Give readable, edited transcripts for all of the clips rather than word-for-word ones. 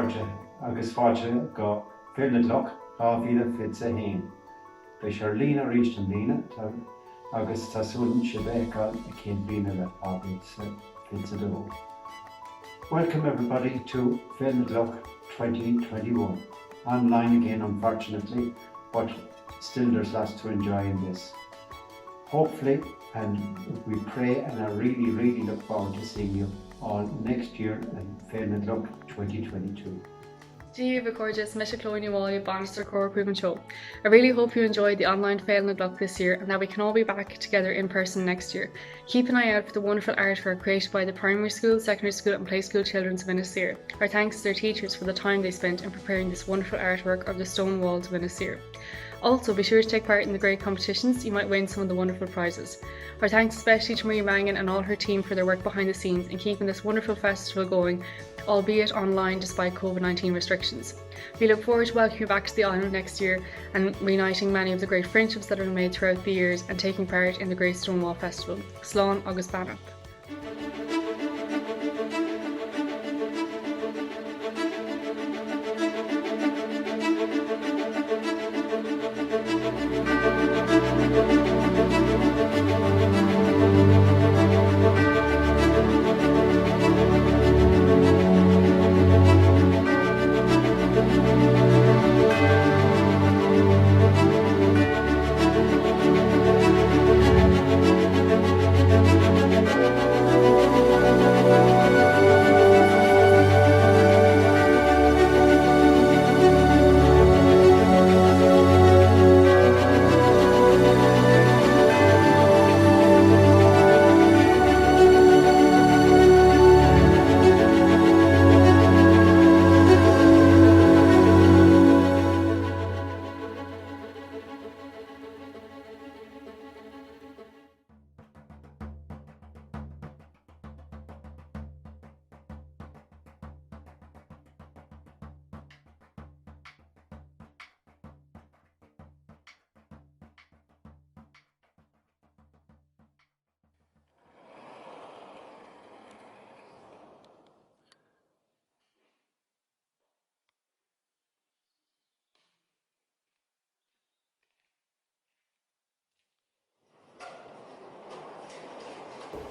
Forte, agus Forte go gCloch ábhíle fitsa hain. Bei Lína ríist an lína agus tásúlan si bheitá a cén bína le ábhíle fitsa dó. Welcome everybody to gCloch 2021. Online again unfortunately, but still there's lots to enjoy in this. Hopefully, and we pray and I really look forward to seeing you all next year in gCloch 2022. Díomh gorgeous me colonial Bannister Core Improvement Show. I really hope you enjoyed the online gCloch this year and that we can all be back together in person next year. Keep an eye out for the wonderful artwork created by the primary school, secondary school and play school children of Innisfeer. Our thanks to their teachers for the time they spent in preparing this wonderful artwork of the stone walls of Innisfeer. Also, be sure to take part in the great competitions, you might win some of the wonderful prizes. Our thanks especially to Marie Mangan and all her team for their work behind the scenes in keeping this wonderful festival going, albeit online despite COVID-19 restrictions. We look forward to welcoming you back to the island next year and reuniting many of the great friendships that have been made throughout the years and taking part in the Great Stonewall Festival. Slán agus Banach.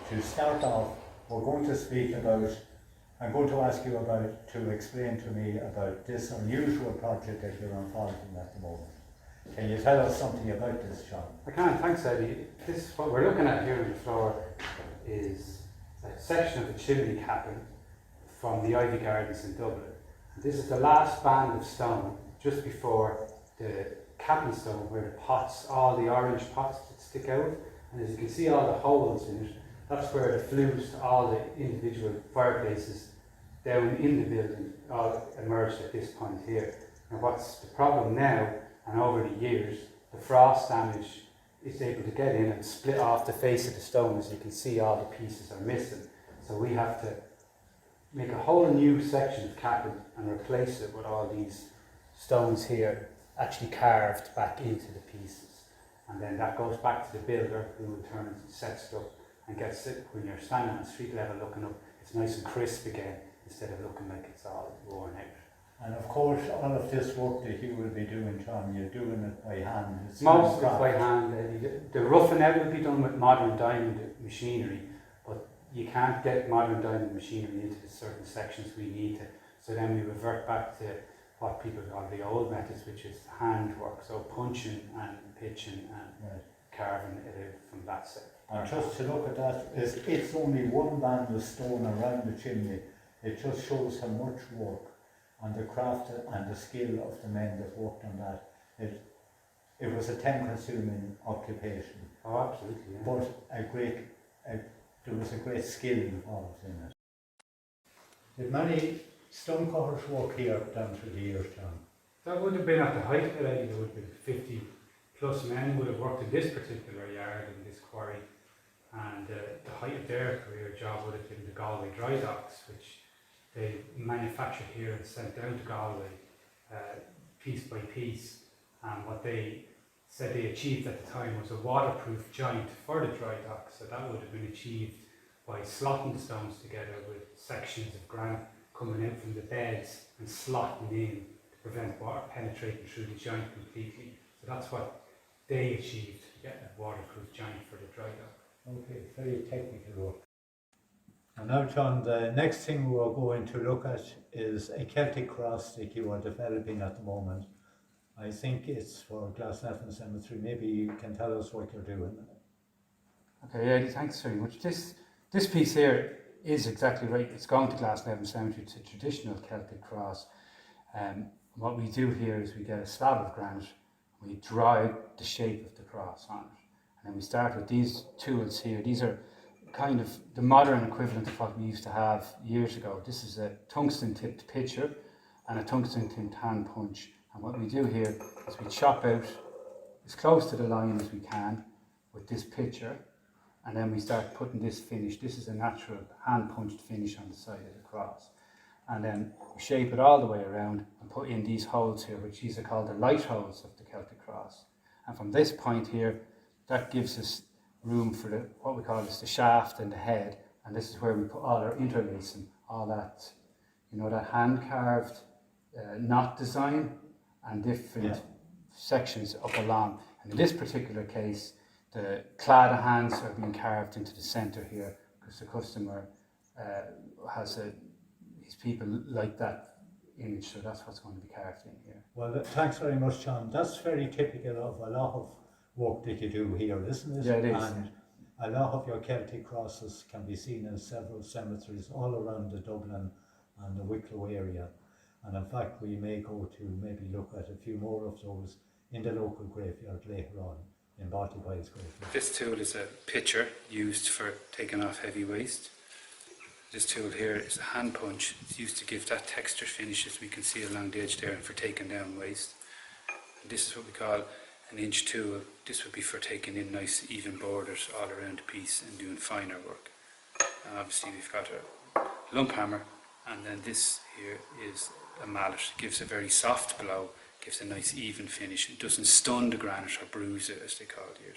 To start off, we're going to speak about, I'm going to ask you to explain to me about this unusual project that you're involved in at the moment. Can you tell us something about this, John? I can, thanks Eddie. What we're looking at here on the floor is a section of the chimney capping from the Ivy Gardens in Dublin. This is the last band of stone just before the capping stone where the pots, all the orange pots that stick out, and as you can see all the holes in it, that's where the flues to all the individual fireplaces down in the building all emerged at this point here. And what's the problem now, and over the years, the frost damage is able to get in and split off the face of the stone. As you can see, all the pieces are missing. So we have to make a whole new section of capping and replace it with all these stones here actually carved back into the pieces. And then that goes back to the builder, who in turn sets it up and gets it, when you're standing at street level looking up, it's nice and crisp again instead of looking like it's all worn out. And of course, all of this work that you will be doing, John, you're doing it by hand. Most of it by hand. The roughing out will be done with modern diamond machinery, but you can't get modern diamond machinery into the certain sections we need to. So then we revert back to what people call the old methods, which is handwork, so punching and pitching and carving it out from that set. And just to look at that, it's only one band of stone around the chimney. It just shows how much work and the craft and the skill of the men that worked on that. It was a time-consuming occupation. Oh, absolutely. Yeah. But there was a great skill involved in it. Did many stonecutters work here down through the years, John? That would have been at the height of it. There would have been 50 plus men would have worked in this particular yard, in this quarry. And the height of their career job would have been the Galway dry docks, which they manufactured here and sent down to Galway piece by piece. And what they said they achieved at the time was a waterproof joint for the dry docks. So that would have been achieved by slotting the stones together with sections of granite coming in from the beds and slotting in to prevent water penetrating through the joint completely. So that's what they achieved to get a waterproof joint for the dry dock. Okay, very technical work. And now, John, the next thing we're going to look at is a Celtic cross stick you are developing at the moment. I think it's for Glasnevin Cemetery. Maybe you can tell us what you're doing. Okay, Eddie, thanks very much. This piece here is exactly right. It's going to Glasnevin Cemetery. It's a traditional Celtic cross. What we do here is we get a slab of granite, we draw out the shape of the cross on it. And then we start with these tools here. These are kind of the modern equivalent of what we used to have years ago. This is a tungsten tipped pitcher and a tungsten tipped hand punch. And what we do here is we chop out as close to the line as we can with this pitcher, and then we start putting this finish. This is a natural hand punched finish on the side of the cross. And then we shape it all the way around and put in these holes here, which these are called the light holes of the Celtic cross. And from this point here, that gives us room for what we call the shaft and the head, and this is where we put all our interlacing, all that, that hand carved knot design and different sections up along. And in this particular case, the claddagh hands are being carved into the centre here because the customer his people like that image, so that's what's going to be carved in here. Well, thanks very much, John. That's very typical of a lot of work that you do here, isn't it? Yeah, it is. And a lot of your Celtic crosses can be seen in several cemeteries all around the Dublin and the Wicklow area. And in fact, we may go to maybe look at a few more of those in the local graveyard later on in Ballyboy's graveyard. This tool is a pitcher used for taking off heavy waste. This tool here is a hand punch. It's used to give that texture finish as we can see along the edge there and for taking down waste. And this is what we call an inch tool. This would be for taking in nice even borders all around the piece and doing finer work. And obviously we've got a lump hammer, and then this here is a mallet. It gives a very soft blow, gives a nice even finish. It doesn't stun the granite or bruise it, as they call it here.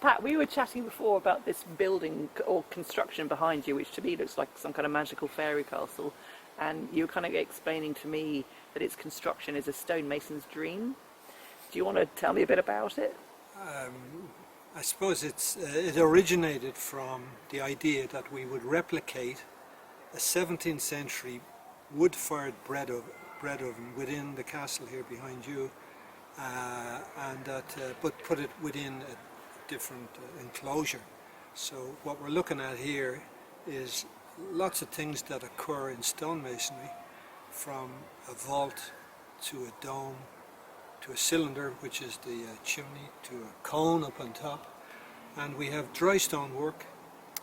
Pat, we were chatting before about this building or construction behind you, which to me looks like some kind of magical fairy castle, and you were kind of explaining to me that its construction is a stonemason's dream. Do you want to tell me a bit about it? I suppose it originated from the idea that we would replicate a 17th century wood-fired bread oven within the castle here behind you, but put it within a different enclosure. So what we're looking at here is lots of things that occur in stonemasonry, from a vault to a dome to a cylinder, which is the chimney, to a cone up on top. And we have dry stone work,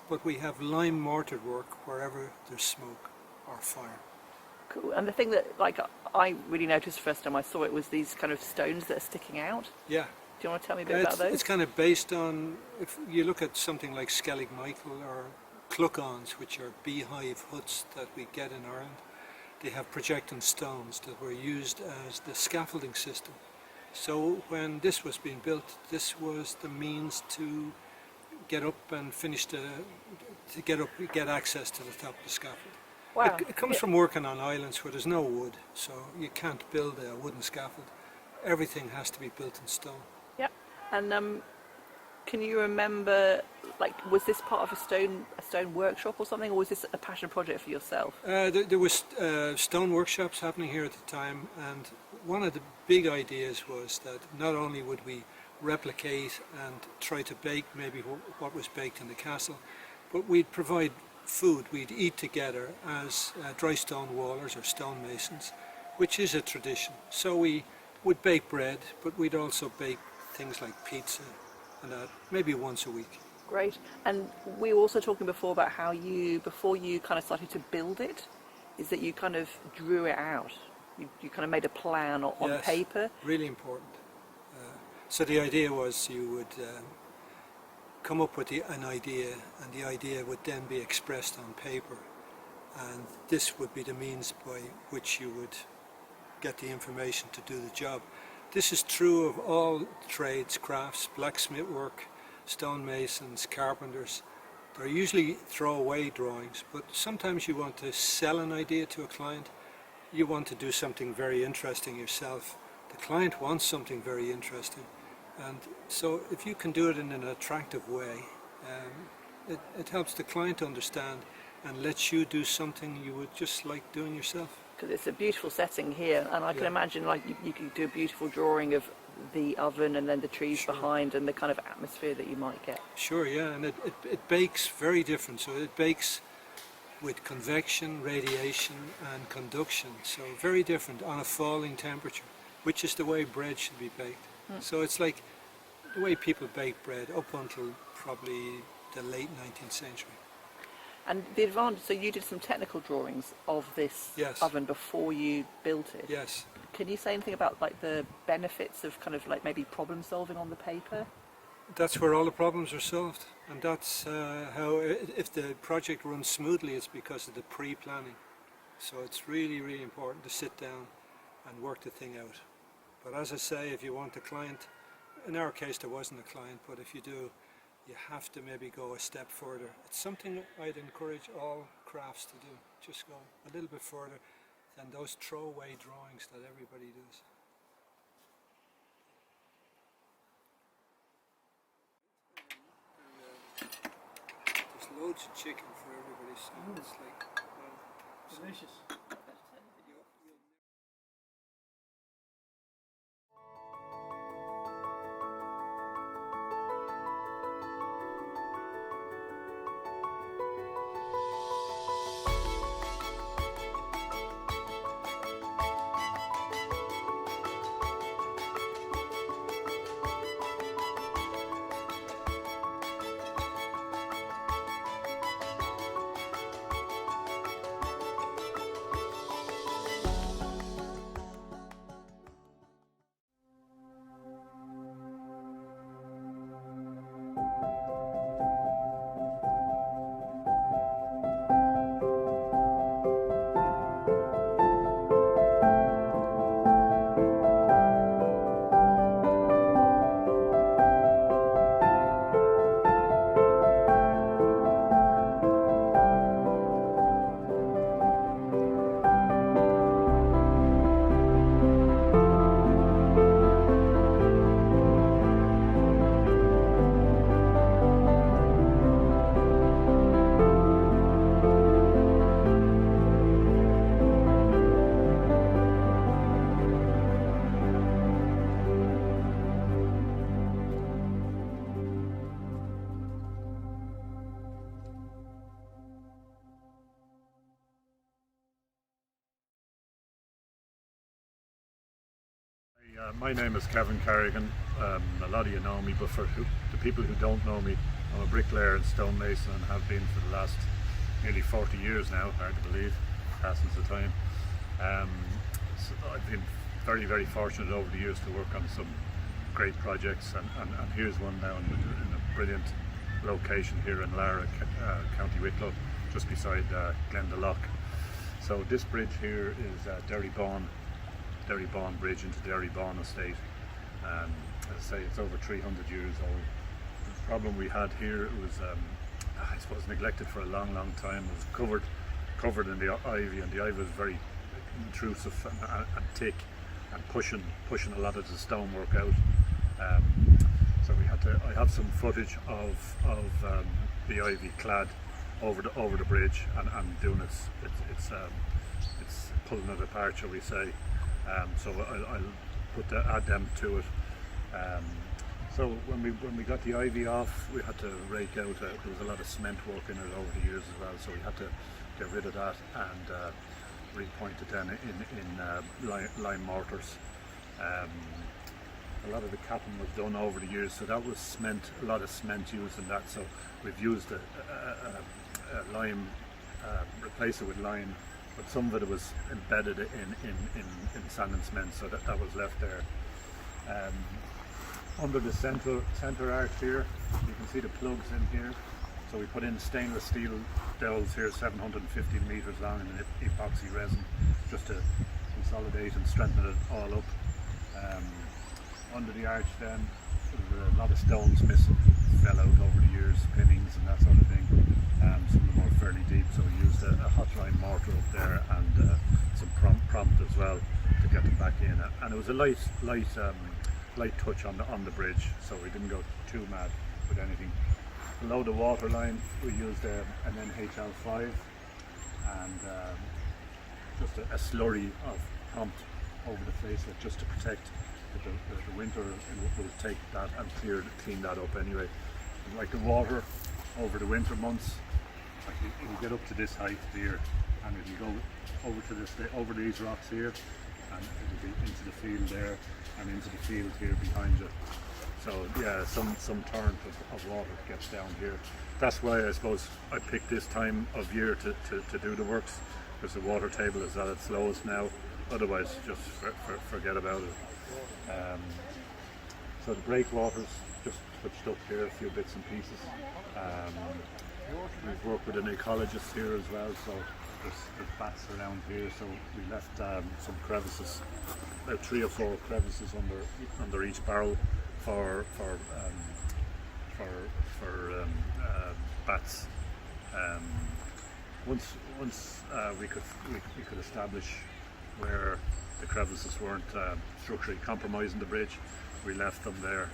but we have lime mortared work wherever there's smoke or fire. Cool. And the thing that I really noticed the first time I saw it was these kind of stones that are sticking out. Yeah. Do you want to tell me a bit about those? It's kind of based on, if you look at something like Skellig Michael or Cluckons, which are beehive huts that we get in Ireland, they have projecting stones that were used as the scaffolding system. So when this was being built, this was the means to get up and get access to the top of the scaffold. Wow. It comes from working on islands where there's no wood, so you can't build a wooden scaffold. Everything has to be built in stone. Yep. And can you remember, was this part of a stone workshop or something, or was this a passion project for yourself? There was stone workshops happening here at the time, and one of the big ideas was that not only would we replicate and try to bake maybe what was baked in the castle, but we'd provide food, we'd eat together as dry stone wallers or stonemasons, which is a tradition. So we would bake bread, but we'd also bake things like pizza and that, maybe once a week. Great. And we were also talking before about how you, before you kind of started to build it, is that you kind of drew it out. You kind of made a plan on Yes, paper. Really important. So the idea was you would come up with an idea, and the idea would then be expressed on paper, and this would be the means by which you would get the information to do the job. This is true of all trades, crafts, blacksmith work, stonemasons, carpenters. They're usually throwaway drawings, but sometimes you want to sell an idea to a client. You want to do something very interesting yourself. The client wants something very interesting. And so if you can do it in an attractive way, it helps the client understand and lets you do something you would just like doing yourself. Because it's a beautiful setting here, and I can imagine like you could do a beautiful drawing of the oven and then the trees behind and the kind of atmosphere that you might get. Sure, yeah, and it bakes very different. So it bakes with convection, radiation and conduction, so very different on a falling temperature, which is the way bread should be baked. So it's like the way people bake bread up until probably the late 19th century. And the advantage, so you did some technical drawings of this Yes. oven before you built it. Yes. Can you say anything about like the benefits of kind of like maybe problem solving on the paper? That's where all the problems are solved, and that's how, if the project runs smoothly, it's because of the pre-planning. So it's really, really important to sit down and work the thing out. But as I say, if you want a client, in our case there wasn't a client, but if you do, you have to maybe go a step further. It's something I'd encourage all crafts to do. Just go a little bit further than those throwaway drawings that everybody does. There's loads of chicken for everybody, so it's like, well, delicious. My name is Kevin Carrigan. A lot of you know me, but for the people who don't know me, I'm a bricklayer and stonemason and have been for the last nearly 40 years now, hard to believe, passing the time. So I've been very, very fortunate over the years to work on some great projects, and here's one now in a brilliant location here in Lara, County Wicklow, just beside Glendalough. So this bridge here is Derrybawn Bridge into Derrybawn Estate. As I say, it's over 300 years old. The problem we had here, it was, I suppose, neglected for a long, long time. It was covered in the ivy, and the ivy was very intrusive and thick, and pushing a lot of the stonework out. So we had to. I have some footage of the ivy clad over the bridge and doing it's pulling it apart, shall we say. So I'll add them to it. So when we got the ivy off, we had to rake out. There was a lot of cement work in it over the years as well, so we had to get rid of that and repoint it then in lime mortars. A lot of the capping was done over the years, so that was cement, a lot of cement used in that. So we've used a lime, replace it with lime, but some of it was embedded in sand and cement, so that was left there. Under the center arch here, you can see the plugs in here. So we put in stainless steel dowels here, 750 meters long, in an epoxy resin, just to consolidate and strengthen it all up. Under the arch then, there were a lot of stones missing, fell out over the years, pinnings and that sort of thing. Some of them were fairly deep, so we used a hot line mortar up there and some prompt as well to get them back in. And it was a light touch on the bridge, so we didn't go too mad with anything. Below the water line, we used an NHL5 and just a slurry of prompt over the face of it, just to protect the winter. Will take that and clean that up anyway. Like the water over the winter months, like it'll get up to this height here, and it'll go over these rocks here, and it'll be into the field there and into the field here behind you. So yeah, some torrent of water gets down here. That's why I suppose I picked this time of year to do the works, because the water table is at its lowest now. Otherwise, just forget about it. So the breakwaters just touched up here, a few bits and pieces. We've worked with an ecologist here as well, so there's bats around here, so we left some crevices, about 3 or 4 crevices under each barrel for bats. Once we could establish where the crevices weren't structurally compromising the bridge, we left them there.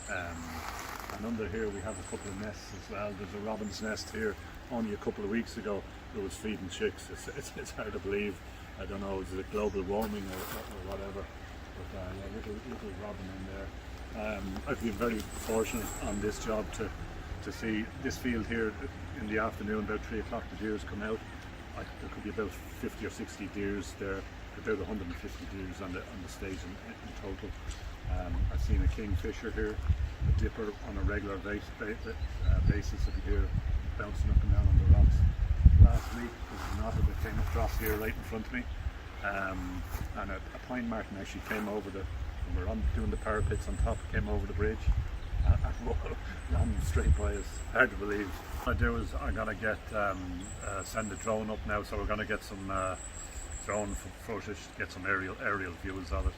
And under here we have a couple of nests as well. There's a robin's nest here. Only a couple of weeks ago it was feeding chicks. It's hard to believe. I don't know, is it global warming or whatever, but yeah, little robin in there. I've been very fortunate on this job to see this field here in the afternoon, about 3 o'clock. The deers come out. There could be about 50 or 60 deers there, about 150 deers on the stage in total. I've seen a kingfisher here, a dipper on a regular basis of the deer bouncing up and down on the rocks. Last week there was an otter that came across here right in front of me, and a pine marten actually came over when we were doing the parapets on top, came over the bridge and ran straight by us. Hard to believe. What I do is I'm gonna send the drone up now, so we're gonna get some drone footage, get some aerial views of it.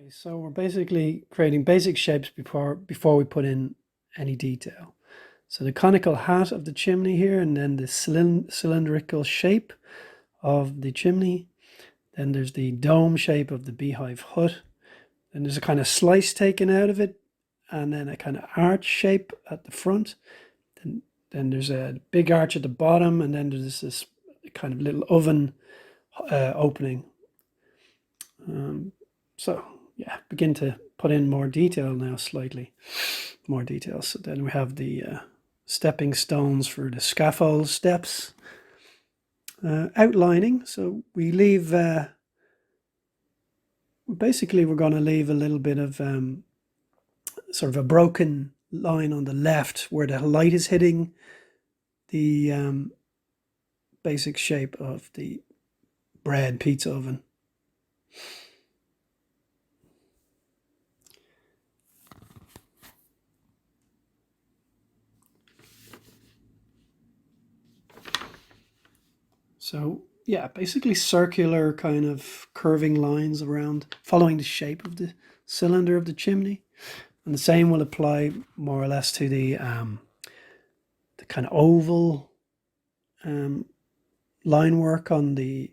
So we're basically creating basic shapes before we put in any detail. So the conical hat of the chimney here, and then the cylindrical shape of the chimney. Then there's the dome shape of the beehive hut. Then there's a kind of slice taken out of it, and then a kind of arch shape at the front. Then there's a big arch at the bottom, and then there's this kind of little oven opening. So yeah, begin to put in more detail now, slightly more detail. So then we have the stepping stones for the scaffold steps. Outlining, so we leave, basically we're going to leave a little bit of sort of a broken line on the left where the light is hitting the basic shape of the bread pizza oven. So yeah, basically circular kind of curving lines around, following the shape of the cylinder of the chimney. And the same will apply more or less to the kind of oval line work on the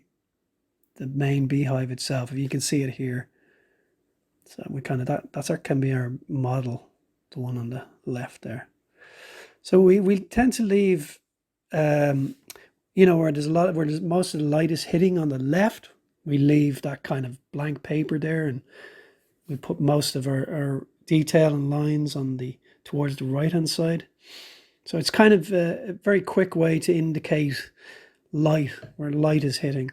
main beehive itself. If you can see it here. So we kind of, that's our, can be our model, the one on the left there. So we tend to leave, you know, where there's most of the light is hitting on the left, we leave that kind of blank paper there, and we put most of our detail and lines on towards the right hand side. So it's kind of a very quick way to indicate light, where light is hitting.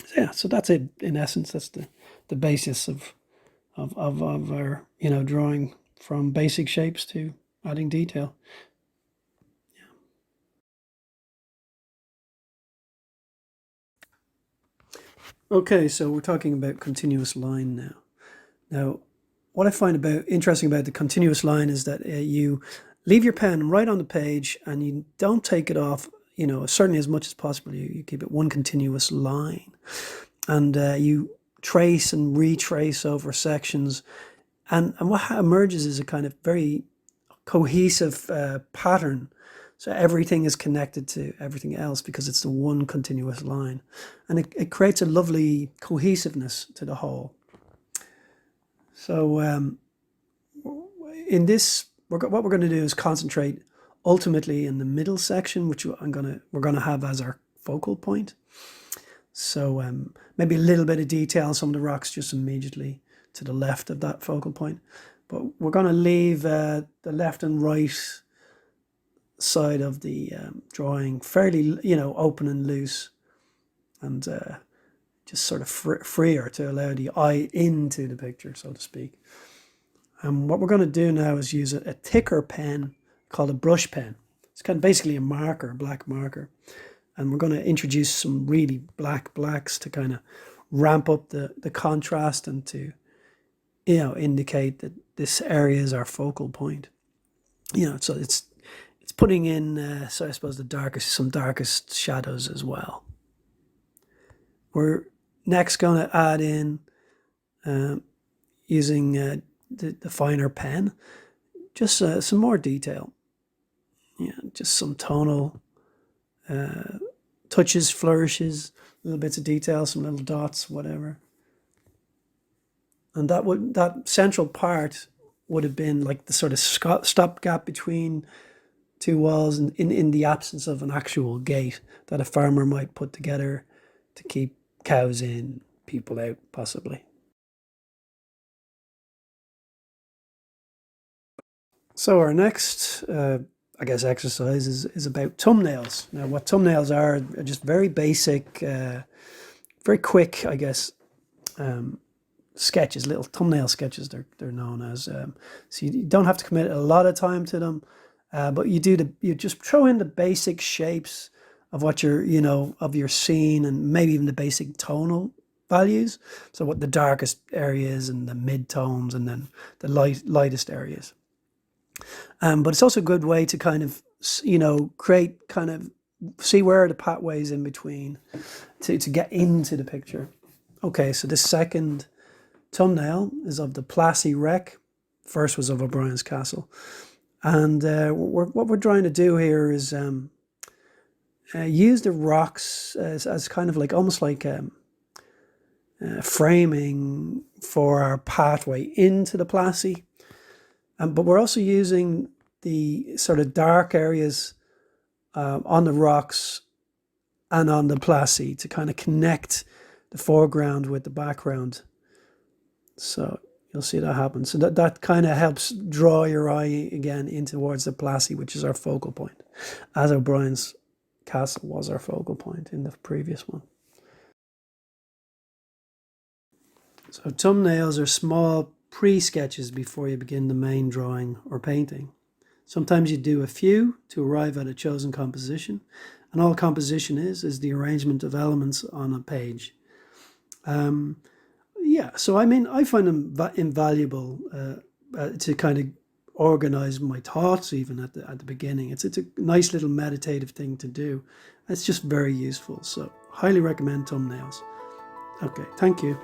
So yeah, so that's it in essence. That's the basis of our, you know, drawing from basic shapes to adding detail. Okay, so we're talking about continuous line now. Now, what I find interesting about the continuous line is that you leave your pen right on the page and you don't take it off, you know, certainly as much as possible. You keep it one continuous line, and you trace and retrace over sections. And what emerges is a kind of very cohesive pattern. So everything is connected to everything else because it's the one continuous line. And it creates a lovely cohesiveness to the whole. So in this, what we're going to do is concentrate ultimately in the middle section, which we're going to have as our focal point. So maybe a little bit of detail on some of the rocks just immediately to the left of that focal point. But we're going to leave the left and right side of the drawing fairly, you know, open and loose, and just sort of freer to allow the eye into the picture, so to speak. And what we're going to do now is use a thicker pen called a brush pen. It's kind of basically a marker, a black marker. And we're going to introduce some really blacks to kind of ramp up the contrast and to, you know, indicate that this area is our focal point. You know, so it's putting in, so I suppose some darkest shadows as well. We're next going to add in, using the finer pen, just some more detail. Yeah, just some tonal touches, flourishes, little bits of detail, some little dots, whatever. And that central part would have been like the sort of stopgap between two walls, and in the absence of an actual gate that a farmer might put together to keep cows in, people out, possibly. So our next, I guess, exercise is about thumbnails. Now, what thumbnails are just very basic, very quick, I guess, sketches, little thumbnail sketches. They're known as. So you don't have to commit a lot of time to them, but you just throw in the basic shapes of what you're, you know, of your scene, and maybe even the basic tonal values. So what the darkest areas and the mid tones, and then the lightest areas. But it's also a good way to kind of, you know, create kind of, see where are the pathways in between to get into the picture. Okay, so the second thumbnail is of the Plassey Wreck. First was of O'Brien's Castle. And what we're trying to do here is use the rocks as kind of like, almost like framing for our pathway into the Plassey. But we're also using the sort of dark areas on the rocks and on the Plassey to kind of connect the foreground with the background. So you'll see that happen. So that kind of helps draw your eye again in towards the Plassey, which is our focal point, as O'Brien's Castle was our focal point in the previous one. So thumbnails are small pre-sketches before you begin the main drawing or painting. Sometimes you do a few to arrive at a chosen composition, and all composition is the arrangement of elements on a page. Yeah, so I mean, I find them invaluable to kind of organize my thoughts even at the beginning. It's a nice little meditative thing to do. It's just very useful. So highly recommend thumbnails. Okay, thank you.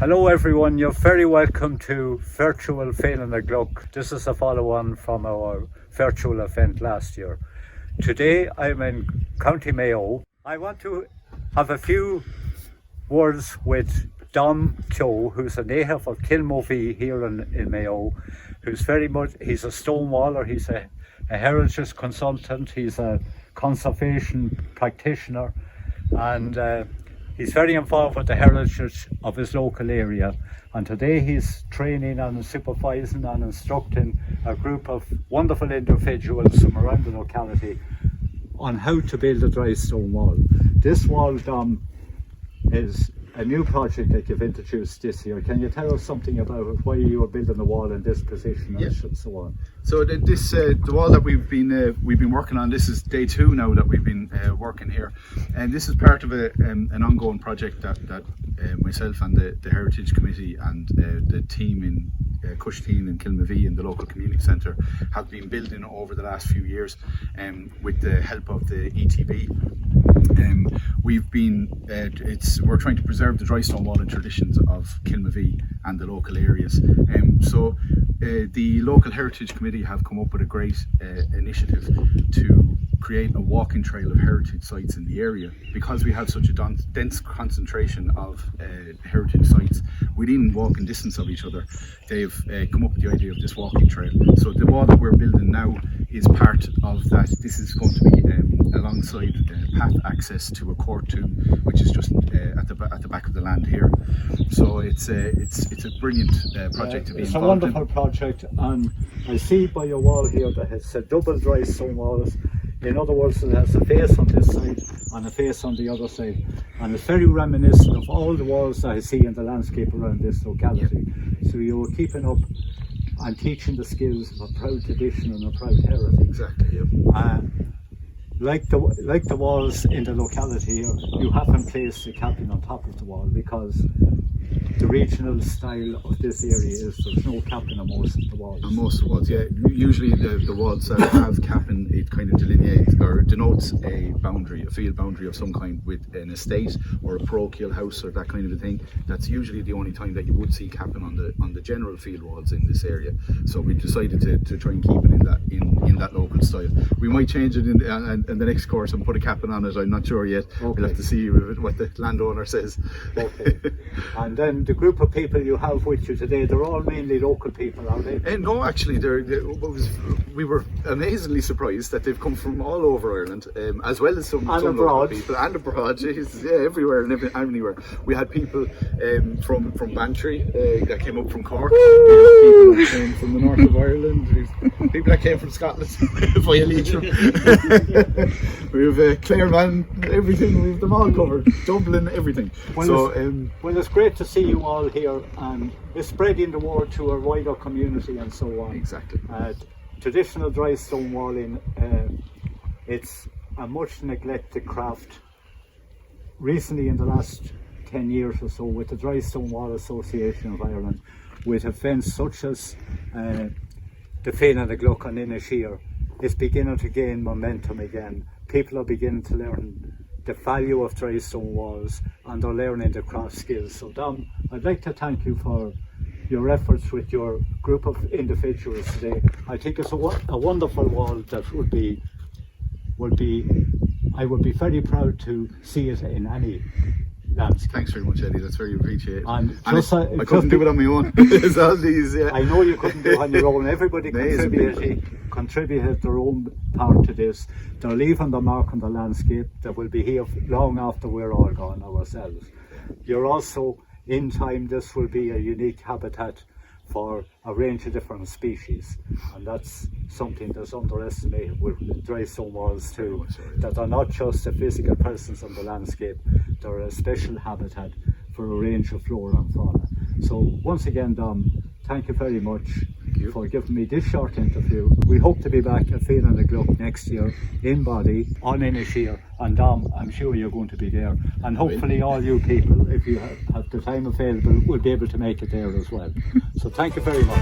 Hello everyone, you're very welcome to Virtual Féile na gCloch. This is a follow-on from our virtual event last year. Today I'm in County Mayo. I want to have a few words with Dom Cho, who's a native of Kilmovee here in Mayo, who's he's a stonewaller, he's a heritage consultant, he's a conservation practitioner, and he's very involved with the heritage of his local area, and today he's training and supervising and instructing a group of wonderful individuals from around the locality on how to build a dry stone wall. This wall, Dom, is a new project that you've introduced this year. Can you tell us something about it, why you are building the wall in this position and so on? So the wall that we've been working on, this is day 2 now that we've been working here, and this is part of an ongoing project that myself and the Heritage Committee and the team in Cushteen and Kilmovee in the local community centre have been building over the last few years with the help of the ETB. We're trying to preserve the dry stone walling traditions of Kilmovee and the local areas. So the local Heritage Committee have come up with a great initiative to create a walking trail of heritage sites in the area. Because we have such a dense concentration of heritage sites within walking distance of each other, they've come up with the idea of this walking trail. So the wall that we're building now is part of that. This is going to be alongside path access to a court tomb, which is just at the back of the land here. So it's a brilliant project to be it's involved in. a wonderful project, and I see by your wall here that it's a double dry stone walls. In other words, it has a face on this side and a face on the other side, and it's very reminiscent of all the walls that I see in the landscape around this locality. So you're keeping up and teaching the skills of a proud tradition and a proud heritage. Exactly. Yeah. Like the walls in the locality here, you haven't placed the capping on top of the wall because the regional style of this area is there's no capping on most of the walls. On most of the walls, yeah. Usually the walls that have capping, it kind of delineates or denotes a boundary, a field boundary of some kind with an estate or a parochial house or that kind of a thing. That's usually the only time that you would see capping on the general field walls in this area. So we decided to try and keep it in that local style. We might change it in the next course and put a capping on it. I'm not sure yet. Okay. We'll have to see what the landowner says. Okay. And then the group of people you have with you today, they're all mainly local people, are they? No, actually, we were amazingly surprised that they've come from all over Ireland, as well as some local people, and abroad, everywhere and everywhere. We had people from Bantry that came up from Cork, we had people that came from the north of Ireland, people that came from Scotland via Leitrim. We have Clareman, everything, we have them all covered, Dublin, everything. Well, it's great to see you all here, and it's spreading the word to a wider community and so on. Exactly. Traditional dry stone walling, it's a much neglected craft. Recently, in the last 10 years or so, with the Dry Stone Wall Association of Ireland, with events such as the Féile na gCloch and Inishir, it's beginning to gain momentum again. People are beginning to learn the value of dry stone walls, and they're learning the craft skills. So Dom, I'd like to thank you for your efforts with your group of individuals today. I think it's a wonderful wall that I would be very proud to see it in any landscape. Thanks very much, Eddie. That's very appreciated. And I couldn't do it on my own. It's all these, I know you couldn't do it on your own. Everybody contributed their own part to this. They're leaving the mark on the landscape that will be here long after we're all gone ourselves. You're also, in time, this will be a unique habitat for a range of different species, and that's something that's underestimated with dry stone walls too, that they're not just a physical presence on the landscape, they're a special habitat for a range of flora and fauna. So once again, Dom, thank you very much for giving me this short interview. We hope to be back at Féin and the Gluck next year in Body on Inisheer, and Dom, I'm sure you're going to be there, and hopefully all you people, if you have the time available, will be able to make it there as well. So thank you very much.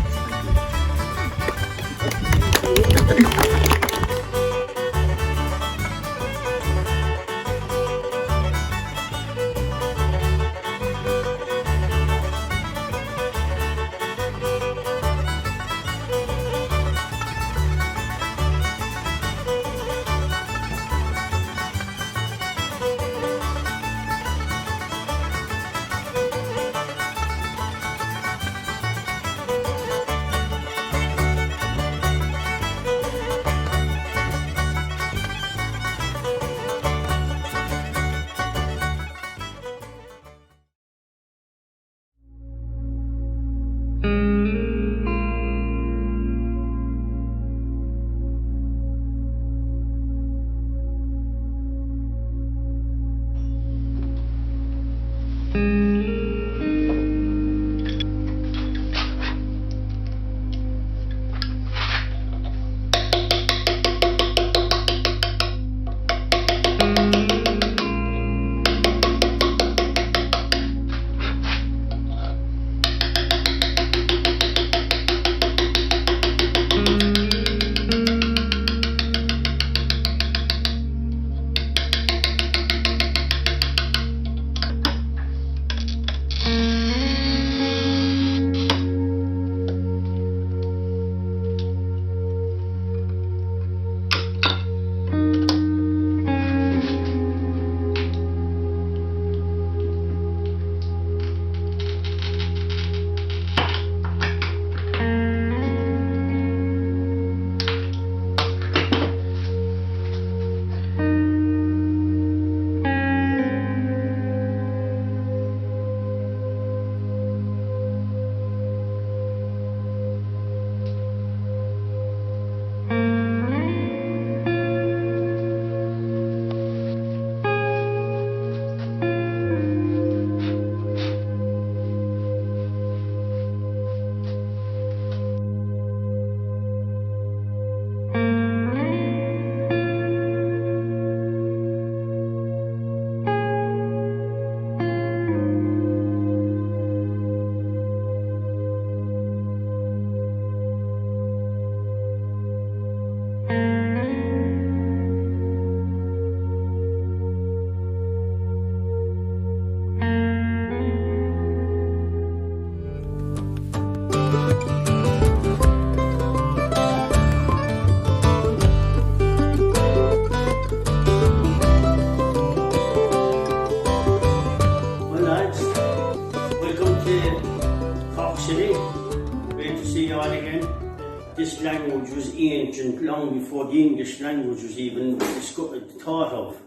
This language was ancient long before the English language was even thought of.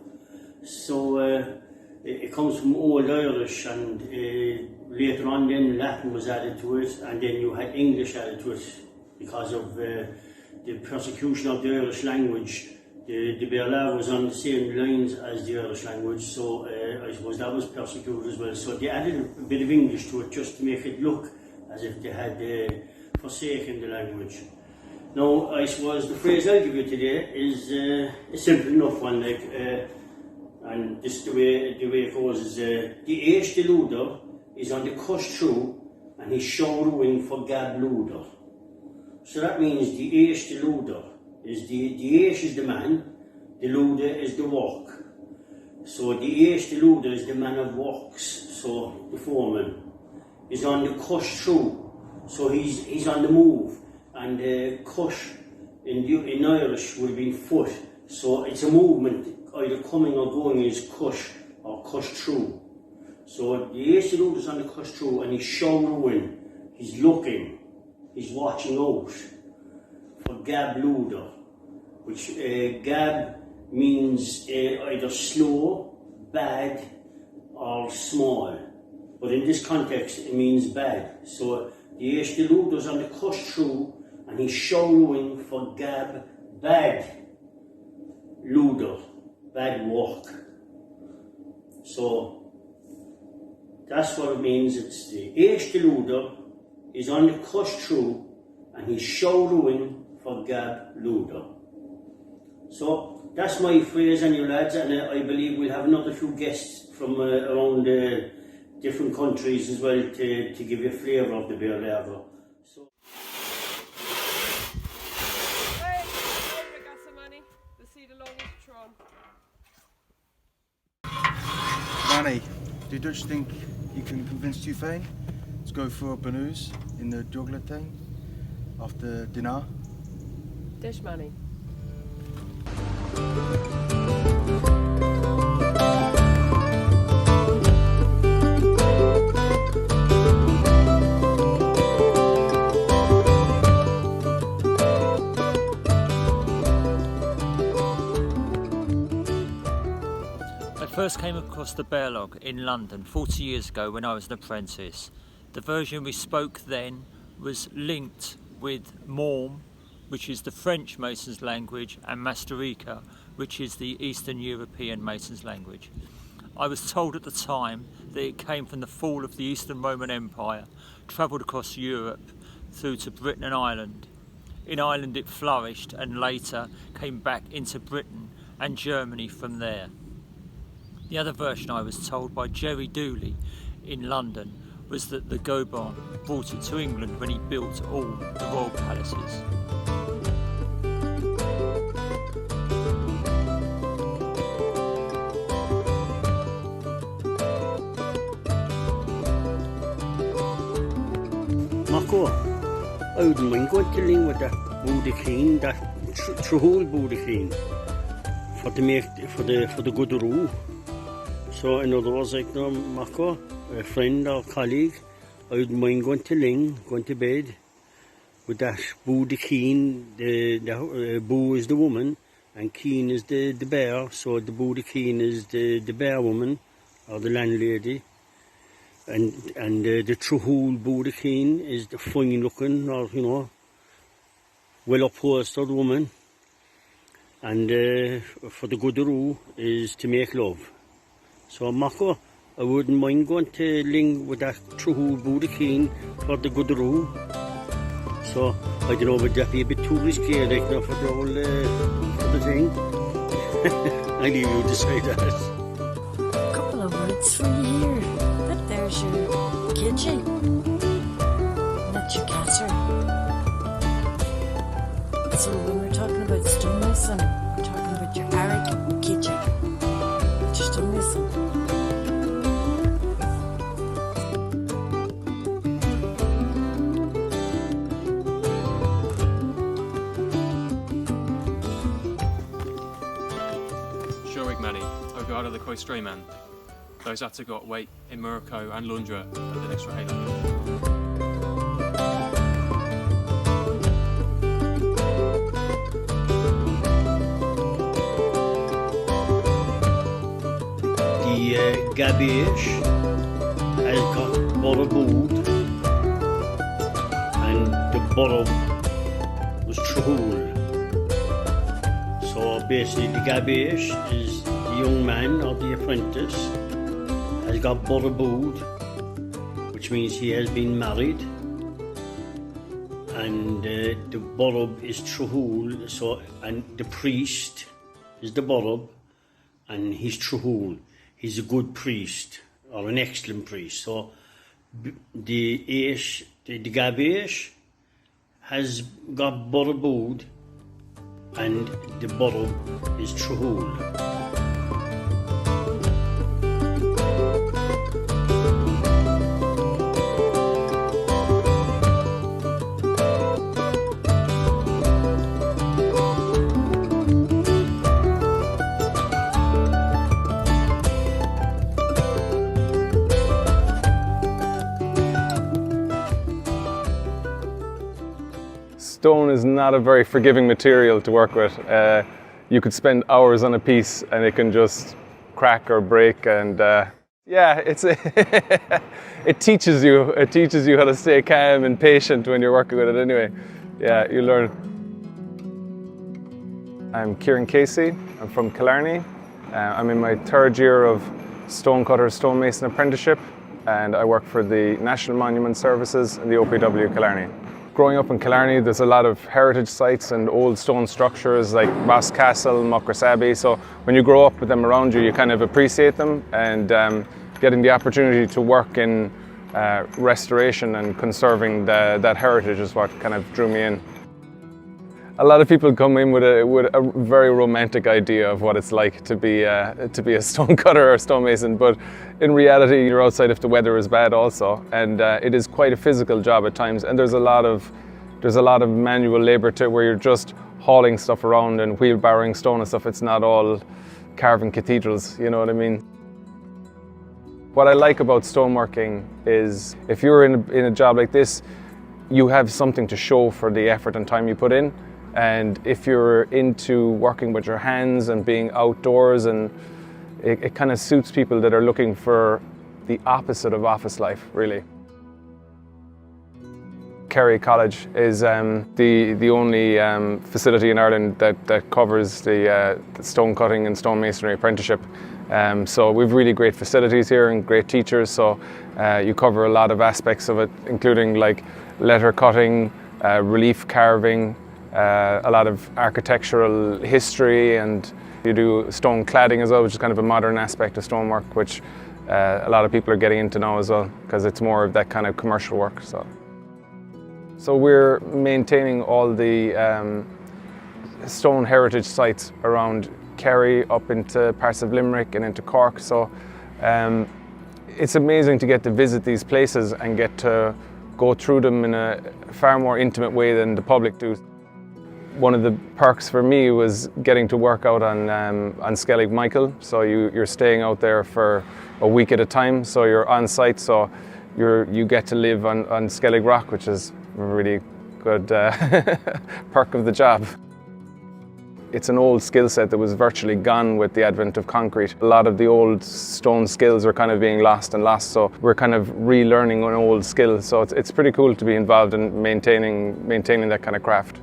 So it comes from Old Irish, and later on then Latin was added to it, and then you had English added to it because of the persecution of the Irish language. The Berla was on the same lines as the Irish language, so I suppose that was persecuted as well. So they added a bit of English to it just to make it look as if they had forsaken the language. Now, I suppose the phrase I'll give you today is a simple enough one, and this the way it goes is the Aish de Luder is on the cush through and he's showering for Gab Luder. So that means the Aish de Luder is the Aish is the man, the Luder is the work. So the Aish de Luder is the man of works, so the foreman is on the cush through, so he's on the move. And cush in Irish would be foot, so it's a movement, either coming or going is cush or cush through. So the eerste route is on the cuss through and he's showering, he's looking, he's watching out for Gab Luder, which Gab means either slow, bad or small. But in this context it means bad. So the eerste route is on the cuss through and he's showering for Gab bad Luder, bad work. So that's what it means. It's the eerste Luder is on the cuss through and he's showering for Gab Luder. So that's my phrase on you lads, and I believe we'll have another few guests from around different countries as well to give you a flavour of the beer lager. So. Manny, do you Dutch think you can convince Tufane to go for a banoos in the juggler thing after dinner? Dish Manny. I first came across the bear log in London 40 years ago when I was an apprentice. The version we spoke then was linked with Morm, which is the French Masons language, and Masterica, which is the Eastern European Masons language. I was told at the time that it came from the fall of the Eastern Roman Empire, travelled across Europe through to Britain and Ireland. In Ireland it flourished and later came back into Britain and Germany from there. The other version I was told by Jerry Dooley in London was that the Gobon brought it to England when he built all the royal palaces. Marco, I wouldn't mind going to Ling with that Boudicine, that whole Boudicine, for the good rule. So in other words, like no, Marco, a friend or colleague, I wouldn't mind going to Ling, going to bed with that Boudicine. The Boo is the woman and Keen is the bear. So the Boudicine is the bear woman or the landlady. And the Truhul Boudicine is the fine looking, or you know, well upholstered woman. And for the Goodaroo is to make love. So Marco, I wouldn't mind going to Ling with that Truhul Boudicine for the Goodaroo. So I don't know, would that be a bit too risky, like now for the whole for the thing? I leave you to decide that. A couple of words for you here. There's your kitchen. That's your casser. So when we're talking about stonemason, we're talking about your Arik kitchen. It's your stonemason. Shurig Manny, Ogada the Coistreman. Those had to got weight in Morocco and Lundra at the next Rahela. The Gabish has got Borobood and the Borob was Truhul. So basically the Gabish is the young man or the apprentice has got Borobood, which means he has been married, and the Borob is Truhul, so, and the priest is the Borob, and he's Truhul. He's a good priest, or an excellent priest. So the Gabish has got Borobood, and the Borob is Truhul. is not a very forgiving material to work with. You could spend hours on a piece and it can just crack or break, and yeah, it teaches you how to stay calm and patient when you're working with it anyway. Yeah, you learn. I'm Kieran Casey. I'm from Killarney. I'm in my third year of stonecutter stonemason apprenticeship, and I work for the National Monument Services and the OPW Killarney. Growing up in Killarney, there's a lot of heritage sites and old stone structures like Ross Castle, Muckross Abbey, so when you grow up with them around you, you kind of appreciate them, and getting the opportunity to work in restoration and conserving that heritage is what kind of drew me in. A lot of people come in with a very romantic idea of what it's like to be a stonecutter or stonemason, but in reality you're outside if the weather is bad also, and it is quite a physical job at times, and there's a lot of manual labour to it, where you're just hauling stuff around and wheelbarrowing stone and stuff. It's not all carving cathedrals, you know what I mean? What I like about stoneworking is if you're in a job like this, you have something to show for the effort and time you put in. And if you're into working with your hands and being outdoors, and it kind of suits people that are looking for the opposite of office life, really. Kerry College is the only facility in Ireland that covers the stone cutting and stonemasonry apprenticeship. So we've really great facilities here and great teachers, so you cover a lot of aspects of it, including like letter cutting, relief carving, a lot of architectural history, and you do stone cladding as well, which is kind of a modern aspect of stonework, which a lot of people are getting into now as well, because it's more of that kind of commercial work. So we're maintaining all the stone heritage sites around Kerry, up into parts of Limerick and into Cork. So it's amazing to get to visit these places and get to go through them in a far more intimate way than the public do. One of the perks for me was getting to work out on Skellig Michael. So you're staying out there for a week at a time, so you're on site, so you get to live on Skellig Rock, which is a really good perk of the job. It's an old skill set that was virtually gone with the advent of concrete. A lot of the old stone skills are kind of being lost, so we're kind of relearning an old skill. So it's pretty cool to be involved in maintaining that kind of craft.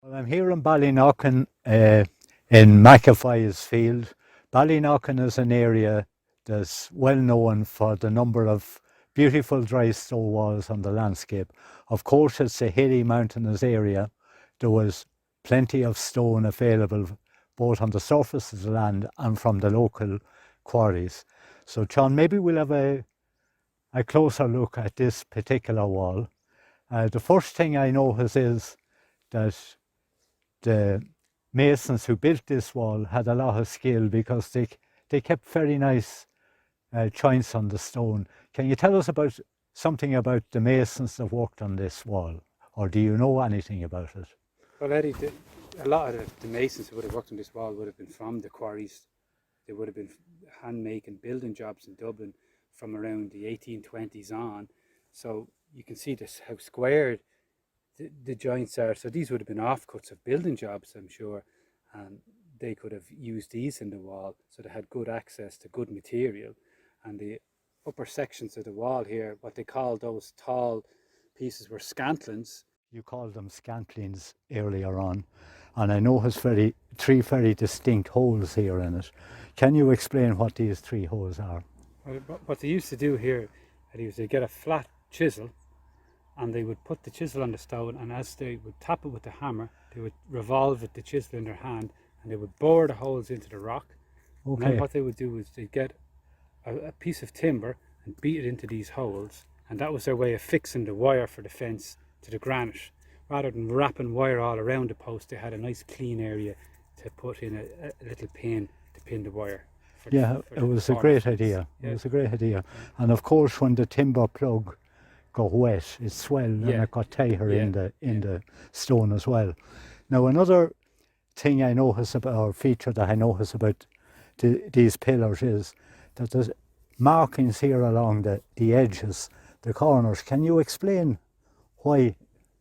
Well, I'm here in Ballynockin in McAfee's field. Ballynockin is an area that's well known for the number of beautiful dry stone walls on the landscape. Of course, it's a hilly mountainous area. There was plenty of stone available both on the surface of the land and from the local quarries. So, John, maybe we'll have a closer look at this particular wall. The first thing I notice is that the masons who built this wall had a lot of skill because they kept very nice joints on the stone. Can you tell us about something about the masons that worked on this wall, or do you know anything about it? Well, Eddie, a lot of the masons who would have worked on this wall would have been from the quarries. They would have been hand-making building jobs in Dublin from around the 1820s on. So you can see this how squared the joints are. So these would have been offcuts of building jobs, I'm sure, and they could have used these in the wall, so they had good access to good material. And the upper sections of the wall here, what they call those tall pieces were scantlings. You called them scantlings earlier on, and I noticed three very distinct holes here in it. Can you explain what these three holes are? Well, what they used to do here, Eddie, was they get a flat chisel, and they would put the chisel on the stone, and as they would tap it with the hammer, they would revolve it, the chisel in their hand, and they would bore the holes into the rock. Okay. And then what they would do was they'd get a piece of timber and beat it into these holes, and that was their way of fixing the wire for the fence to the granite. Rather than wrapping wire all around the post, they had a nice clean area to put in a little pin to pin the wire. It was a great idea. Yeah. It was a great idea. And of course, when the timber plug got wet, it swelled and it got tighter in the stone as well. Now, another thing I notice about, or feature that I notice about these pillars, is that there's markings here along the edges, the corners. Can you explain why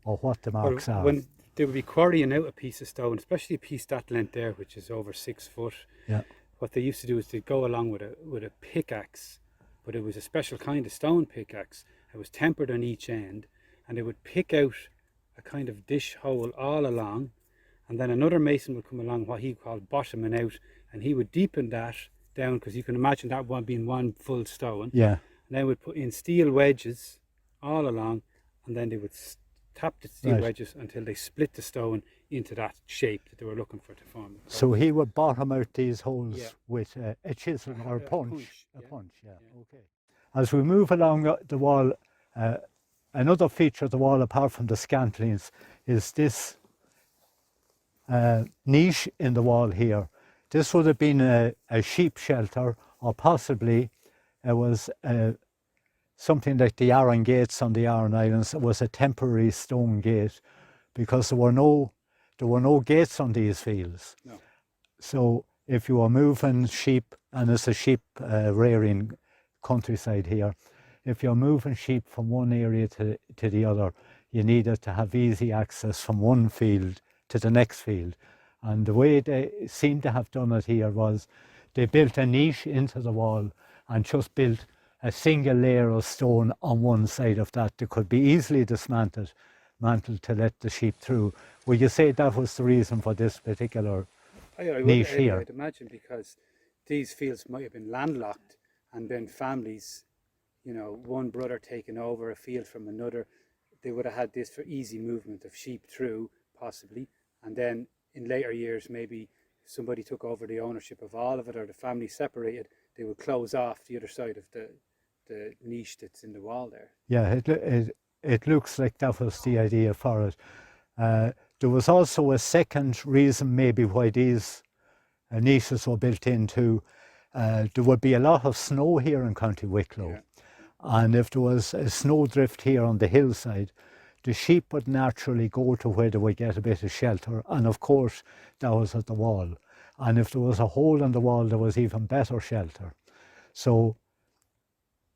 or what the marks are? When they would be quarrying out a piece of stone, especially a piece that length there, which is over 6 foot, what they used to do is they'd go along with a pickaxe, but it was a special kind of stone pickaxe. It was tempered on each end, and they would pick out a kind of dish hole all along, and then another mason would come along, what he called bottoming out, and he would deepen that down, because you can imagine that one being one full stone. Yeah. And then would put in steel wedges all along, and then they would tap the steel wedges until they split the stone into that shape that they were looking for to form. So he would bottom out these holes with a chisel or a punch. Okay. As we move along the wall, another feature of the wall, apart from the scantlings, is this niche in the wall here. This would have been a sheep shelter, or possibly it was something like the Aran gates on the Aran Islands. It was a temporary stone gate because there were no gates on these fields. No. So if you were moving sheep, and it's a sheep rearing countryside here, if you're moving sheep from one area to the other, you needed to have easy access from one field to the next field. And the way they seem to have done it here was they built a niche into the wall and just built a single layer of stone on one side of that could be easily dismantled to let the sheep through. Would you say that was the reason for this particular niche here? I'd imagine, because these fields might have been landlocked, and then families, you know, one brother taking over a field from another, they would have had this for easy movement of sheep through, possibly. And then in later years, maybe somebody took over the ownership of all of it, or the family separated, they would close off the other side of the niche that's in the wall there. Yeah, it looks like that was the idea for it. There was also a second reason maybe why these niches were built into. There would be a lot of snow here in County Wicklow, and if there was a snowdrift here on the hillside, the sheep would naturally go to where they would get a bit of shelter, and of course that was at the wall. And if there was a hole in the wall, there was even better shelter. So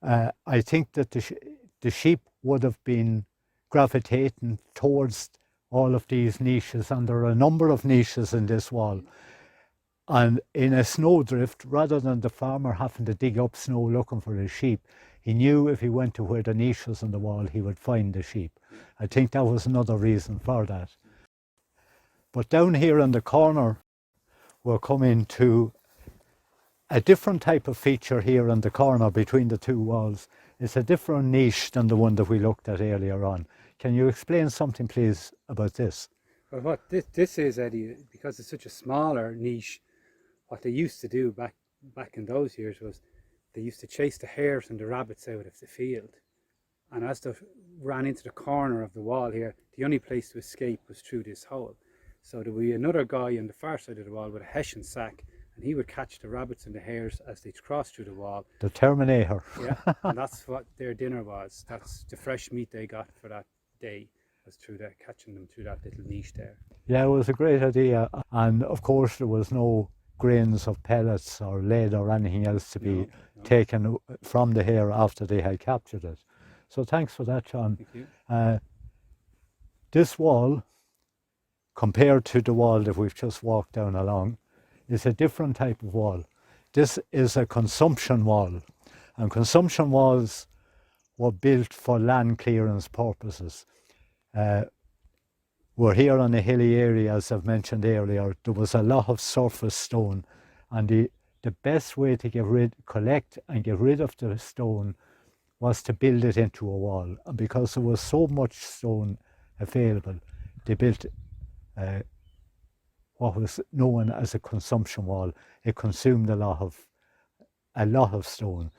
I think that the sheep would have been gravitating towards all of these niches, and there are a number of niches in this wall. And in a snowdrift, rather than the farmer having to dig up snow looking for his sheep, he knew if he went to where the niche was in the wall, he would find the sheep. I think that was another reason for that. But down here in the corner, we're coming to a different type of feature here in the corner between the two walls. It's a different niche than the one that we looked at earlier on. Can you explain something, please, about this? Well, what this is, Eddie, because it's such a smaller niche, what they used to do back in those years was they used to chase the hares and the rabbits out of the field. And as they ran into the corner of the wall here, the only place to escape was through this hole. So there would be another guy on the far side of the wall with a hessian sack, and he would catch the rabbits and the hares as they crossed through the wall. The Terminator. Yeah, and that's what their dinner was. That's the fresh meat they got for that day, was through that, catching them through that little niche there. Yeah, it was a great idea. And of course, there was no grains of pellets or lead or anything else to be taken from the hare after they had captured it. So thanks for that, John. Thank you. This wall, compared to the wall that we've just walked down along, is a different type of wall. This is a consumption wall, and consumption walls were built for land clearance purposes. We're here on a hilly area, as I've mentioned earlier. There was a lot of surface stone, and the best way to collect and get rid of the stone was to build it into a wall. And because there was so much stone available, they built what was known as a consumption wall. It consumed a lot of stone.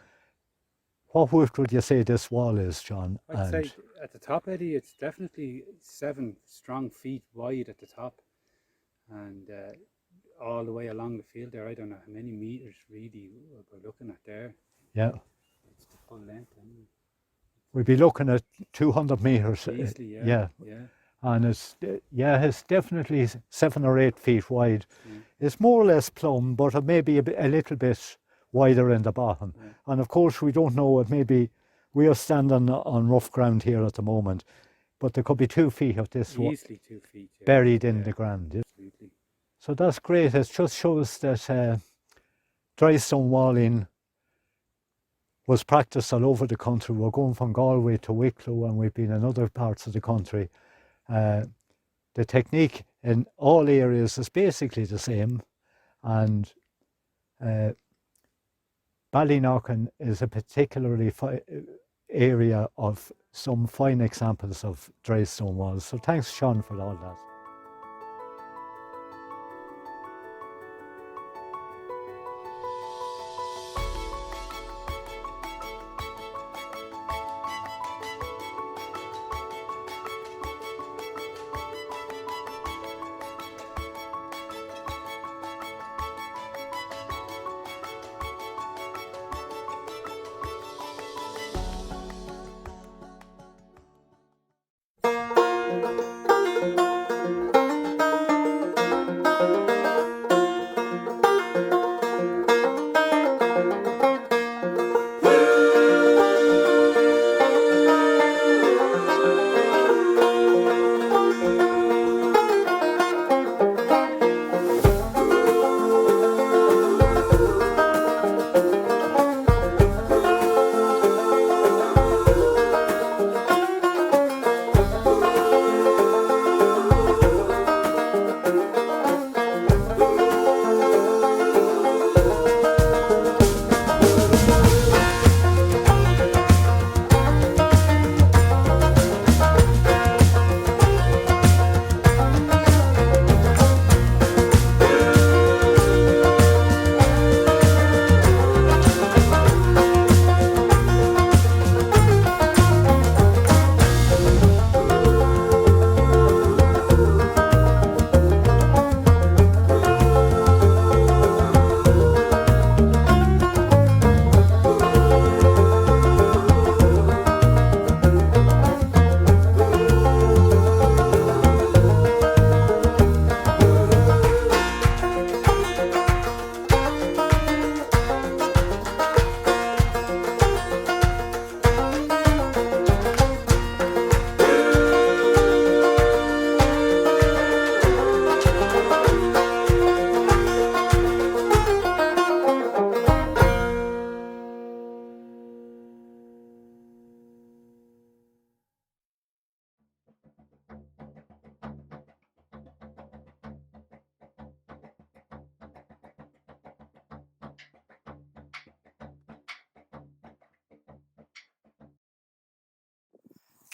What width would you say this wall is, John? I'd say at the top, Eddie, it's definitely 7 strong feet wide at the top, and all the way along the field there. I don't know how many meters really we're looking at there. Yeah. It's the full length. We'd be looking at 200 meters. Easily, yeah. And it's definitely 7 or 8 feet wide. Yeah. It's more or less plumb, but it may be a little bit wider in the bottom. Yeah. And of course, we don't know, it may be, we are standing on rough ground here at the moment, but there could be 2 feet of this Easily 2 feet, yeah. buried in the ground. Absolutely. So that's great. It just shows that dry stone walling was practiced all over the country. We're going from Galway to Wicklow, and we've been in other parts of the country. The technique in all areas is basically the same, and Ballyknocken is a particularly area of some fine examples of dry stone walls. So thanks, Sean, for all that.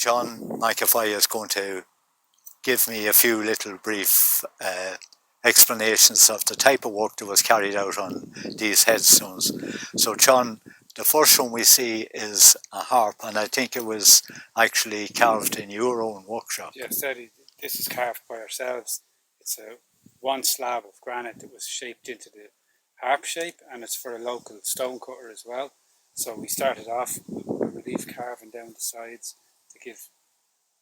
John McAfee is going to give me a few little brief explanations of the type of work that was carried out on these headstones. So John, the first one we see is a harp, and I think it was actually carved in your own workshop. Yeah, so this is carved by ourselves. It's one slab of granite that was shaped into the harp shape, and it's for a local stone cutter as well. So we started off with relief carving down the sides to give